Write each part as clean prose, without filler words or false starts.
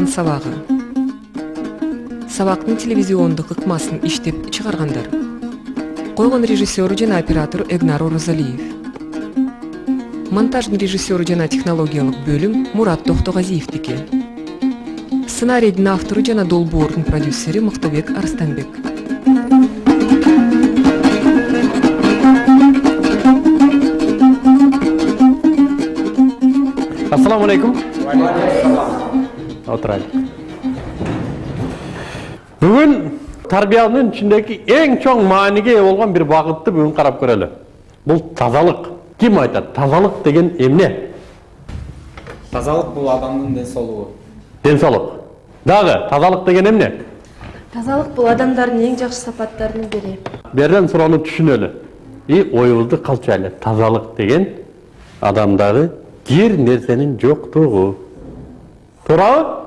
Кан сабагы. Сабактын телевизиондук ыкмасын иштеп чыгаргандар. Койгон режиссеру жана оператору Эгнар Орозалиев. Монтаждын режиссеру жана технологиялык бөлүм Мурат Токтогазиевдики. Сценарийдин автору жана долбоордун продюсери Мыктыбек Арстанбек. Assalamu alaikum. Oturaylik. Бүгін тарбияның içindeki en çok maniге olgan bir багытты бүгін қарап көрелі. Бұл тазалық. Ким айтады? Тазалық деген эмне? Тазалық бұл адамның денсаулығы. Денсаулық. Дағы, тазалық деген эмне? Тазалық бұл адамдардың ең жақсы сапаттарының бірі. Берден сураны түшүнөлү. Оюбузду калчайлы. Тазалық деген адамдағы кир нерсенин жоктугу. Туурабы?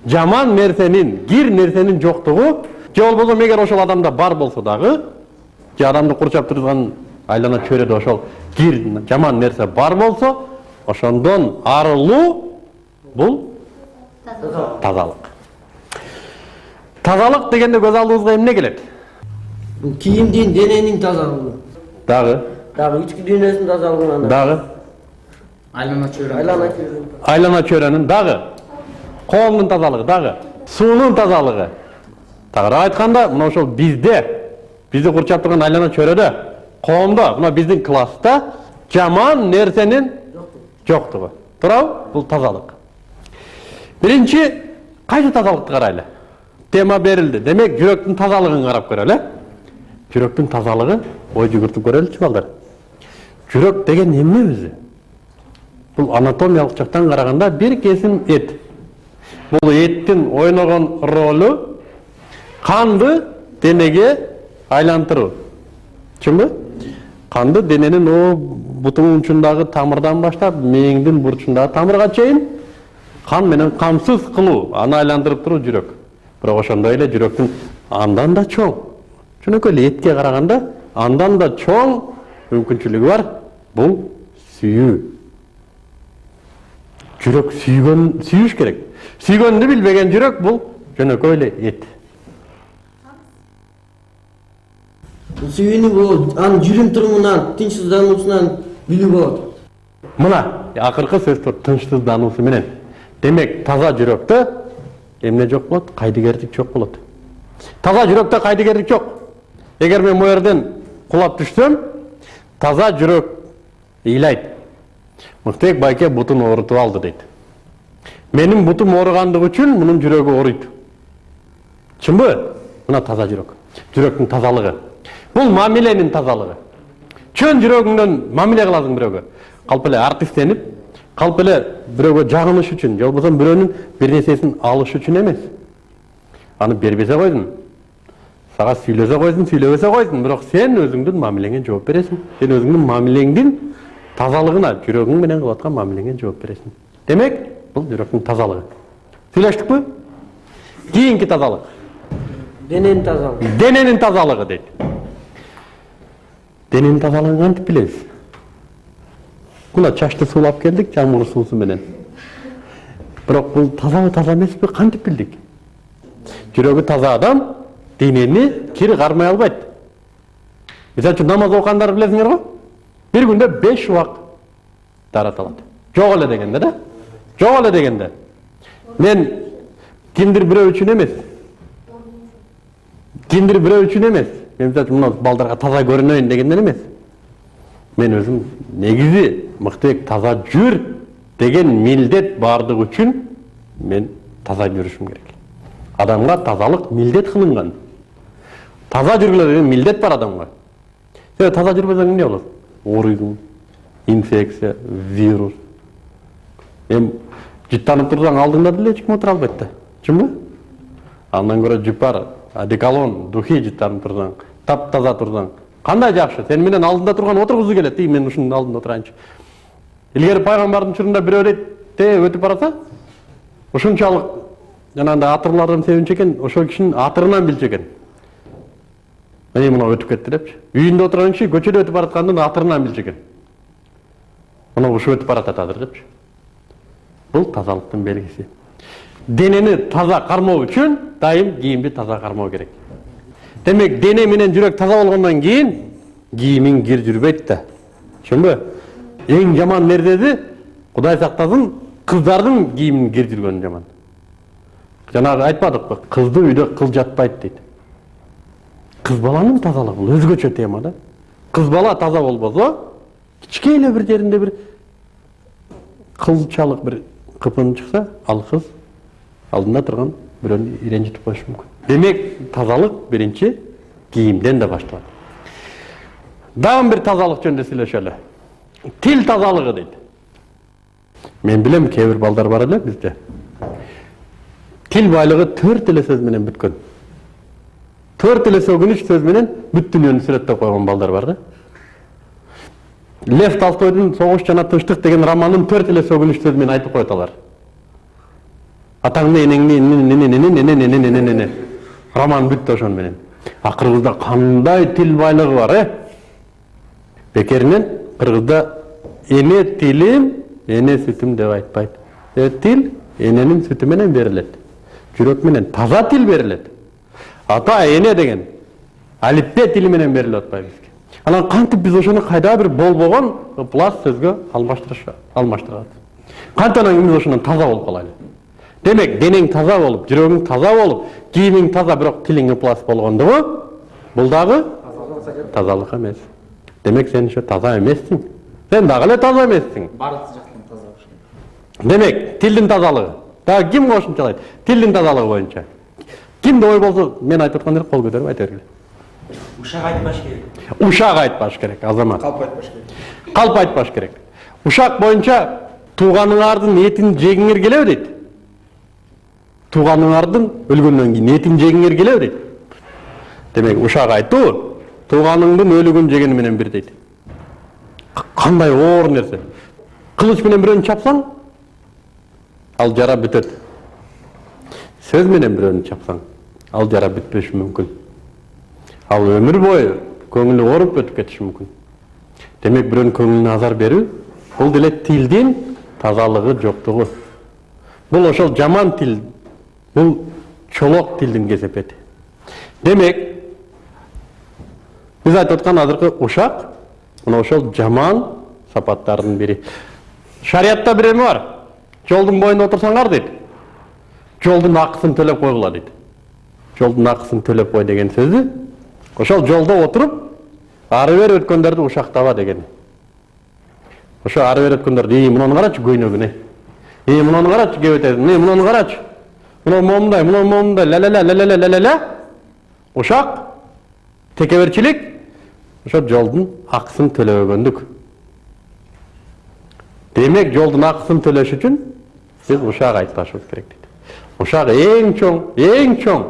Жаман нерсенин, кир нерсенин жоктугу, же болбосо эгер ошол адамда бар болсо дагы, же адамды курчап турган айлана чөйрөдө ошол кир, жаман нерсе бар болсо, ошондон арылуу бул тазалык. Тазалык дегенде көз алдыбызга эмне келет? Бул кийимдин, дененин тазалыгы. Дагы? Дагы ички дүйнөсүнүн тазалыгы. Дагы? Айлана чөйрөнүн дагы? Коомдун тазалыгы дагы? Суунун тазалыгы? Тагыраак айтканда, мына ошол бизди курчап турган айлана чөйрөдө, коомдо, мына биздин класста жаман нерсенин жоктугу. Туурабы? Бул тазалык. Биринчи, кайсы тазалыкты карайлы? Тема берилди. Демек, жүрөктүн тазалыгын карап көрөлү. Жүрөктүн тазалыгы, ой жүгүртүп көрөлүчү балдар. Жүрөк деген эмне өзү? Бул анатомиялык жактан караганда бир кесим эт. Бул эттин ойногон ролу канды денеге айлантыруу. Чынбы? Канды дененин о бутунун учундагы тамырдан баштап, мээңдин бурчундагы тамырга чейин кан менен камсыз кылуу, аны айландырып туруу жүрөк. Бирок ошондой эле жүрөктүн андан да чоң. Чөнөкөй эле этке караганда андан да чоң мүмкүнчүлүгү бар. Бул сүйүү. Жүрөк сүйүш керек. Сүйгөндү билбеген жүрөк бул жөнөкөй эле эт. Бул сүйүүнү бул анын жүрүм турумунан, тынчсыздануусунан билүү болот. Мына акыркы сөз тынчсыздануусу менен. Демек, таза жүрөктө эмне жок болот? Кайдыгерлик жок болот. Таза жүрөктө кайдыгерлик жок. Эгер мен бу жерден кулап түшсөм, таза жүрөк ыйлайт. Мыктыбек байке бутун оорутуп алды дейт. Менин бутум ооругандыгы үчүн мунун жүрөгү ооруйт. Чынбы? Мына таза жүрөк. Жүрөктүн тазалыгы. Бул мамиленин тазалыгы. Чөн жүрөгүңдөн мамиле кыласың бирөөгө. Калп эле артисттенип, калп эле бирөөгө жагыныш үчүн, же болбосо бирөөнүн бир нерсесин алыш үчүн эмес. Аны бербесе койдун. Сага сүйлөсө койсун, сүйлөбөсө койсун, бирок сен өзүңдүн мамилеңе жооп бересиң. Сен өзүңдүн мамилеңдин тазалыгына, жүрөгүң менен кылып аткан мамилеңе жооп бересиң. Демек, бул жүрөктүн тазалыгы. Сүйлөштүкпү? Кийинки тазалык. Дененин тазалыгы. Дененин тазалыгы дейт. Дененин тазалыгын кантип билебиз? Мына чачты суулап келдик жамгыр суусу менен. Бирок бул тазабы, таза эмеспи? Кантип билдик? Жүрөгү таза адам денени кири кармай албайт. Мисалы үчүн намаз окугандар билесиңер го? Bir günde 5 vakit darat alады. Жоқ эле дегенде да? Жоқ эле дегенде. Мен кимдир бирөө үчүн эмес. Кимдир бирөө үчүн эмес. Мен мына балдарга таза көрүнөйүн дегенден эмес. Мен өзүм негизи Мыктыбек таза жүр деген милдет бардыгы үчүн мен таза жүрүшүм керек. Адамга тазалык милдет кылынган. Таза жүргүлө деген милдет бар адамга. Сен таза жүрбөсөң эмне болот? Ооруйдуң, инфекция, вирус. Жыттанып турсаң алдыңда деле эч ким отура албайт да. Чынбы? Андан көрө жыпар, одеколон, духи жыттанып турсаң, таптаза турсаң, кандай жакшы. Сен менен алдында турган отургузу келет, мен ушунун алдында отурайынчы. Илгери пайгамбардын учурунда бирөө дейт, өтүп бараса, ушунчалык жанагындай атырлардан себинче экен, ошол кишинин атырынан билчү экен. Мен мына өтүп кетти депчи. Үйүндө отурган киши көчөдө өтүп бараткандын атырынан билчү экен. Мына ушу өтүп баратат азыр депчи. Бул тазалыктын белгиси. денени таза кармоо үчүн дайым кийимди таза кармоо керек. Демек, дене менен жүрөк таза болгондон кийин кийимиң кир жүрбөйт да. Түшүнбү? Эң жаман нерсеси, Кудай сактасын, кыздардын кийимин кир жүргөнү жаман. Жанагы айтпадыкпы, кызды үйдө кыл жатпайт дейт. Кыз баланын тазалыгы бул өзгөчө тема да. Кыз бала таза болбосо, кичкейле бир жеринде бир кылчалык бир кыпын чыкса, ал кыз алдында турган бирөөнү иренжитип коюшу мүмкүн. Демек, тазалык биринчи кийимден да башталат. Дагы бир тазалык жөнүндө сүйлөшөлү. Тил тазалыгы дейт. Мен билем, кээ бир балдар бар эле бизде. Тил байлыгы 4 эле сөз менен бүткөн. 4 эле сөгүнүч сөз менен бүт дүйнөнү сүрөттөп койгон балдар бар да. Лев Толстойдун «Согуш жана тынчтык» деген романын 4 эле сөгүнүч сөз менен айтып коет алар. Атаңды энеңни роман бүттү ошон менен. Кыргызда кандай тил байлыгы бар, Бекеринен кыргызда эне тилим, эне сүтүм деп айтпайт. Тил эненин сүтү менен берилет. Жүрөк менен таза тил берилет. Ата эне деген алиппе тили менен берилип атпайбы бизге. Анан кантип биз ошону кайда бир болбогон пласт сөзгө алмаштырабыз. Кантанан биз ошондон таза болуп калайлы. Демек, денең таза болуп, жүрөгүң таза болуп, кийимиң таза, бирок тилиң пласт болгондугу, бул дагы тазалык эмес. Демек, сен ошо таза эмессиң. Сен дагы эле таза эмессиң. Бардык жактан таза болуш керек. Демек, тилдин тазалыгы. Дагы ким кошумчалайт? Тилдин тазалыгы боюнча. Кимде ой болсо, мен айтып аткан кол көтөрүп айта бергиле. Ушак айтпаш керек. Ушак айтпаш керек, азамат. Калп айтпаш керек. Калп айтпаш керек. Ушак боюнча тууганыңардын этин жегиңер келеби дейт. Тууганыңардын өлгөндөн кийин этин жегиңер келеби дейт. Демек, ушак айтуу тууганыңдын өлүгүн жегени менен бир дейт. Кандай оор нерсе. Кылыч менен бирөөнү чапсаң, ал жара бүтөт. Сөз менен бирөөнү чапсаң, ал жара бүтпөшү мүмкүн. Ал өмүр бою көңүлү ооруп өтүп кетиши мүмкүн. Демек, бирөөнүн көңүлүнө азар берүү, бул деле тилдин тазалыгы жоктугу. Бул ошол жаман тил, бул чолок тилдин кесепети. Демек, биз айтып аткан азыркы ушак, мына ошол жаман сапаттардын бири. Шариятта бир эме бар. Жолдун боюнда отурсаңар дейт. Жолдун акысын төлөп койгула дейт. Жолдун акысын төлөп кой деген сөзү, ошол жолдо отуруп, ары бери өткөндөрдү ушактаба деген. Ошо ары бери өткөндөрдү, мунуну карачы көйнөгүнө. Мунуну карачы кебетесин, мунуну карачы. Муну момундай, ла-ла-ла. Ушак, текеберчилик, ошо жолдун акысын төлөбөгөндүк. Демек, жолдун акысын төлөш үчүн биз ушак айтпашыбыз керек дейт. Ушак эң чоң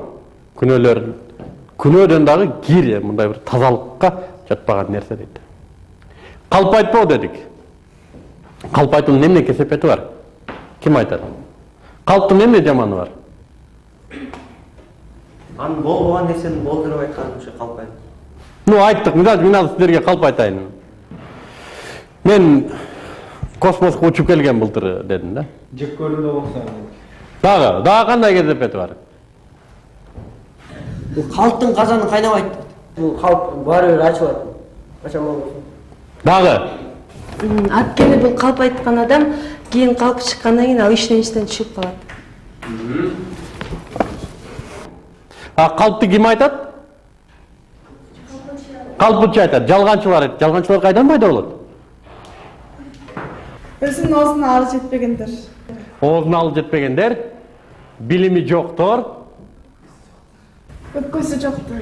күнөөдөн дагы кир, мындай бир тазалыкка жатпаган нерсе дейт. Калп айтпоо дедик. Калп айтуунун эмне кесепети бар? Ким айтат? Калптын эмне жаманы бар? Анын болбогон нерсени болдуруп айтканы ошо калп айт. Айттык, мен силерге калп айтайын. Мен космоско учуп келген былтыр дедим да. Жек көрүүдө болсо. Дагы кандай кесепети бар? Бул калптын казаны кайнабайт. Бул калп баары бир ачылат. Ачамал болсун. Дагы. Анткени бул калп айткан адам кийин калп чыккандан кийин ал иштен түшүп калат. Калпты ким айтат? Калпчы айтат, жалганчылар айтат. Жалганчылар кайдан пайда болот? Өзүнүн оозуна алы жетпегендер. Оозуна алы жетпегендер, билими жоктор, Өпкөсү жоктор.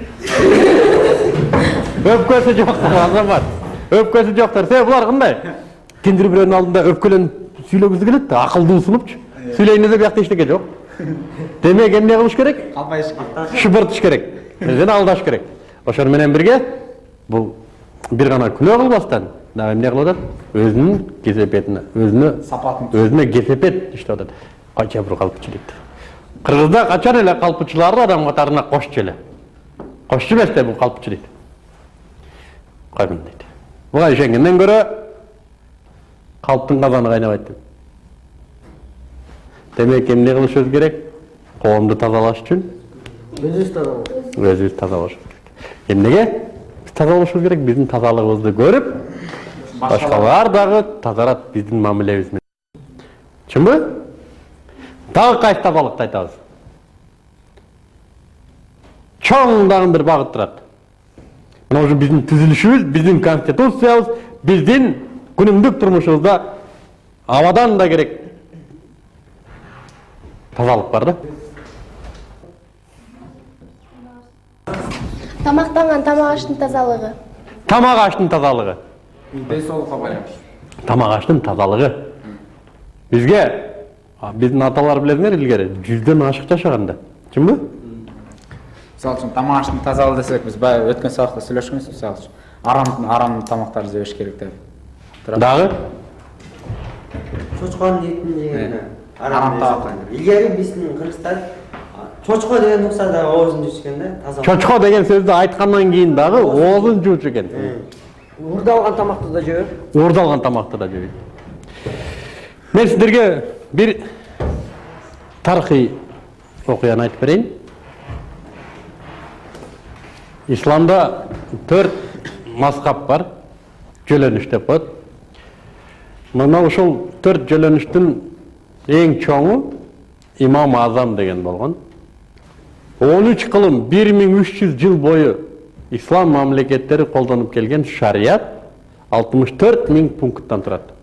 өпкөсү жоктор, азамат. Өпкөсү жоктор. Булар кандай? Кимдир бирөөнүн алдында өпкөлөнүп сүйлөгүсү келет да, акылдуу сунупчу. Сүйлөйүн десе биякта эчтеке жок. Демек, эмне кылыш керек? Калпайыш керек. Шыбыртыш керек. Жана алдаш керек. Ошон менен бирге бул бир гана күнөө кылбастан дагы эмне кылып атат? Өзүнүн кесепетине, өзүнө кесепет иштеп атат. Кача бир калпчы дейт. Кыргызда качан эле калпчыларды адам катарына кошчу эле. Кошчу эмес да бул калпчы дейт. Кайгын дейт. Буга ишенгенден көрө калптын казаны кайнабайт дейт. Демек эмне кылышыбыз керек? Коомду тазалаш үчүн Өзүбүз тазалап. өзүбүз таза болушубуз керек. Эмнеге? Биз таза болушубуз керек, биздин тазалыгыбызды көрүп, башкалар дагы тазарат биздин мамилебиз менен. Чынбы? Дагы кайсы тазалыкты айтабыз? Чоң дагы бир багыт турат. Мына ушу биздин түзүлүшүбүз, биздин конституциябыз, биздин күнүмдүк турмушубузда абадан да керек тазалык бар да. Тамактанган тамак аштын тазалыгы. Тамак аштын тазалыгы. Ден соолукка байланыштуу. Тамак аштын тазалыгы. Бизге биздин аталар билесиңер илгери 100дөн ашык жашаганда. Чынбы? Мисалы үчүн тамак аштын тазалыгы десек, биз баягы өткөн сабакта сүйлөшкөнбүз, мисалы үчүн арам тамактарды жебеш керек деп. Дагы Чочконун этин жеген Арам тамак. Илгери биздин кыргыздар чочко деген уксада оозун жуучу да, таза. чочко деген сөздү айткандан кийин дагы оозун жуучу экен. Уурдалган тамакты да жеп. Уурдалган тамакты да жебейт. Мен сиздерге бир тарыхый окуяны айтып берейин. Исламда 4 мазхаб бар, жөлөнүш деп коет. Мына ушул 4 жөлөнүштүн эң чоңу Имам Азам деген болгон. 13 кылым 1300 жыл бою ислам мамлекеттери колдонуп келген шарият 64.000 пункттан турат.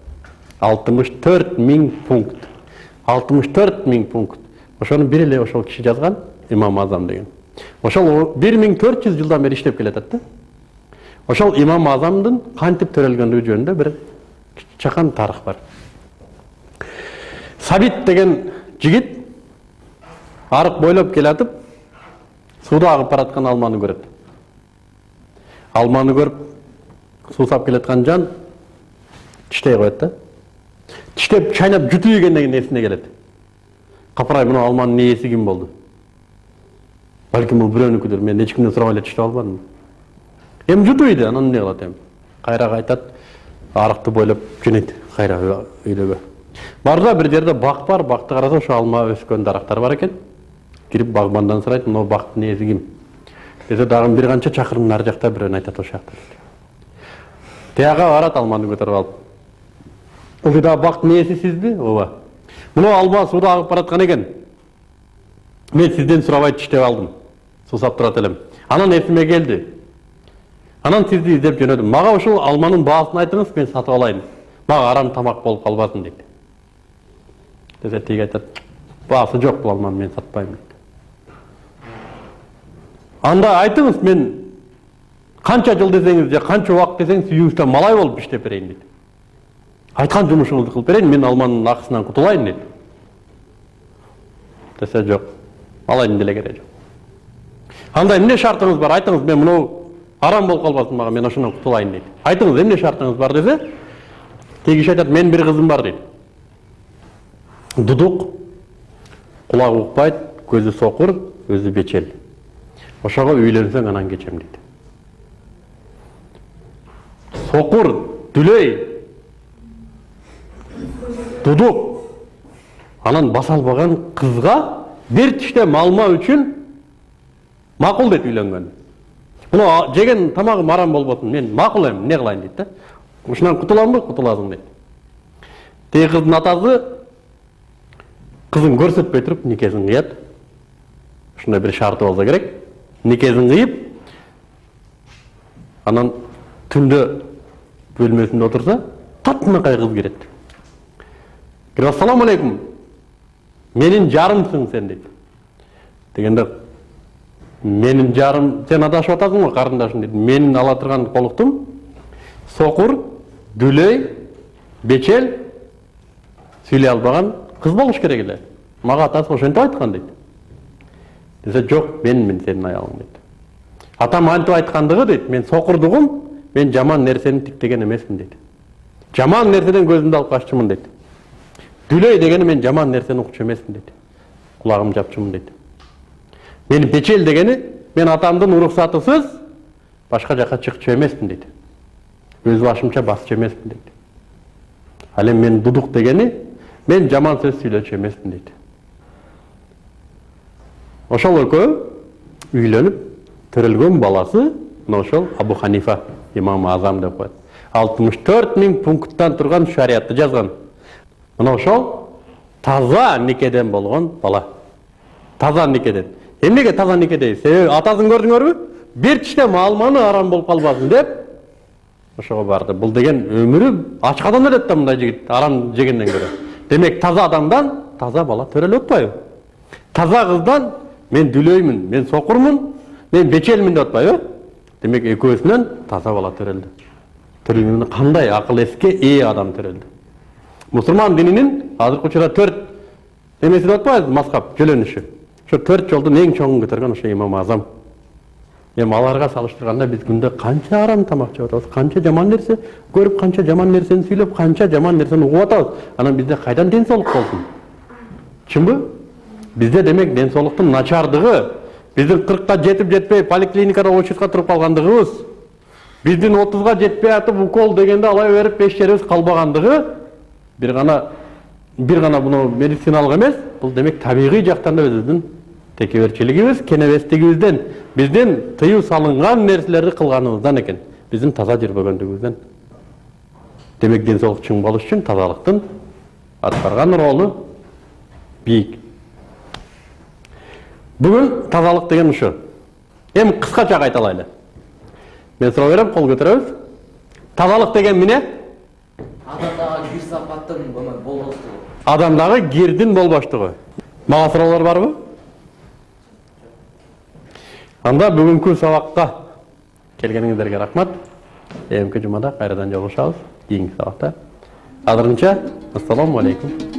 64.000 пункт. 64.000 пункт. Ошону бир эле ошол киши жазган, Имам Азам деген. Ошол 1400 жылдан бери иштеп келатат да. Ошол Имам Азамдын кантип төрөлгөндүгү жөнүндө бир чакан тарых бар. Сабит деген жигит арык бойлоп келатып, сууда агып бараткан алманы көрөт. Алманы көрүп, суу сап келаткан жан тиштей коет да. Тиштеп чайнап жутуп ийгенден кийин эсине келет. Капырай, мына алманын ээси ким болду? Балким бул бирөөнүкүдүр, мен эч кимден сурабай эле тиштеп албадым. Эми жутуп ийди, анан эмне кылат эми? Кайра кайтат, арыкты бойлоп жөнөйт, кайра үйлөгө. Барда бир жерде бак бар, бакты караса ошо алма өскөн дарактар бар экен. Кирип багбандан сурайт, мына бактын ээси ким? Десе дагы бир канча чакырым нары жакта бирөөнү айтат ошол жакта. Тияга барат, алманы көтөрүп алып. Ул да бактын ээси сизби? Ооба. Мына алма сууда агып бараткан экен. Мен сизден сурабай тиштеп алдым. Суу сап турат элем. Анан эсиме келди. Анан сизди издеп жөнөдүм. Мага ушул алманын баасын айтыңыз, мен сатып алайын. Мага арам тамак болуп калбасын дейт. Десе тиги айтат, баасы жок бул алманы мен сатпайм дейт. Анда айтыңыз, мен канча жыл десеңиз же канча убакыт десеңиз үйүңүздө малай болуп иштеп берейин дейт. Айткан жумушуңузду кылып берейин, мен алманын акысынан кутулайын дейт. Десе жок, малайдын деле кереги жок. Анда эмне шартыңыз бар? Айтыңыз, мен мынау арам болуп калбасын мага, мен ошондон кутулайын дейт. Айтыңыз, эмне шартыңыз бар десе, тиги киши айтат, мен бир кызым бар дейт. Дудук, кулагы укпайт, көзү сокур, өзү бечел. Ошого үйлөнсөң анан кечем дейт. Сокур, дүлөй, дудук, анан баса албаган кызга бир тиштем алма үчүн макул дейт үйлөнгөн. Муну жеген тамагым арам болбосун, мен макул эми, эмне кылайын дейт да. Ушунан кутуламбы? Кутуласың дейт. Тиги кыздын атасы кызын көрсөтпөй туруп никесин кыят. Ушундай бир шарты болсо керек. Никесин кыйып, анан түндө бөлмөсүндө отурса, татынакай кыз кирет. Кирип, ассаламу алейкум. Менин жарымсың сен дейт. Дегенде, менин жарым, сен адашып атасың го карындашым дейт. Менин ала турган колуктум сокур, дүлөй, бечел, сүйлөй албаган кыз болуш керек эле. Мага атасы ошентип айткан дейт. Десе жок, мен сенин аялың дейт. Атам антип айткандыгы дейт, мен сокурдугум, мен жаман нерсени тиктеген эмесмин дейт. Жаман нерседен көзүмдү алып каччумун дейт. Дүлөй дегени мен жаман нерсени укчу эмесмин дейт. Кулагым жапчумун дейт. Мен бечел дегени мен атамдын уруксатысыз башка жака чыкчу эмесмин дейт. Өз башымча басчу эмесмин дейт. Ал эми мен дудук дегени мен жаман сөз сүйлөчү эмесмин дейт. ошол экөө үйлөнүп төрөлгөн баласы мына ошол Абу Ханифа имам Азам деп коет. 64.000 пункттан турган шариятты жазган. Мына ошол таза никеден болгон бала. Таза никеден. Эмнеге таза нике дейбиз? Себеби атасын көрдүңөрбү? Бир тиштем алманы арам болуп калбасын деп ошого барды. Бул деген өмүрү ачкадан өлөт да мындай жигит арам жегенден көрө. Демек таза адамдан таза бала төрөлүп атпайбы? Таза кыздан мен дүлөймүн, мен сокурмун, мен бечелмин деп атпайбы? Демек экөөсүнөн таза бала төрөлдү. Төрөлгөндө кандай акыл эске ээ адам төрөлдү. Мусулман дининин азыркы учурда 4 эмеси деп атпайбы? Мазхаб жөлөнүшү. Ошо 4 жолдун эң чоңун көтөргөн ошо имам Азам. Эми аларга салыштырганда биз күндө канча арам тамак жеп атабыз, канча жаман нерсе көрүп, канча жаман нерсени сүйлөп, канча жаман нерсени угуп атабыз. Анан бизде кайдан ден соолук болсун? Чынбы? Бизде демек ден соолуктун начардыгы, биздин 40ка жетип жетпей поликлиникада очередке туруп калгандыгыбыз, биздин 30га жетпей атып укол дегенде алай берип пештерибиз калбагандыгы бир гана буну медициналык эмес, бул демек табигый жактан да биздин текеберчилигибиз, кенебестигибизден, биздин тыюу салынган нерселерди кылганыбыздан экен, биздин таза жүрбөгөндүгүбүздөн. Демек ден соолук чың болуш үчүн тазалыктын аткарган ролу бийик. Бүгүн тазалык деген ушу. Эми кыскача кайталайлы. Мен суроо берем, кол көтөрөбүз. Тазалык деген эмне? Адамдагы кир сапаттын болбоштугу. Адамдагы кирдин болбоштугу. Мага суроолор барбы? Анда бүгүнкү сабакка келгениңиздерге рахмат. Эмки жумада кайрадан жолугушабыз. Кийинки сабакта. Азырынча, ассаламу алейкум.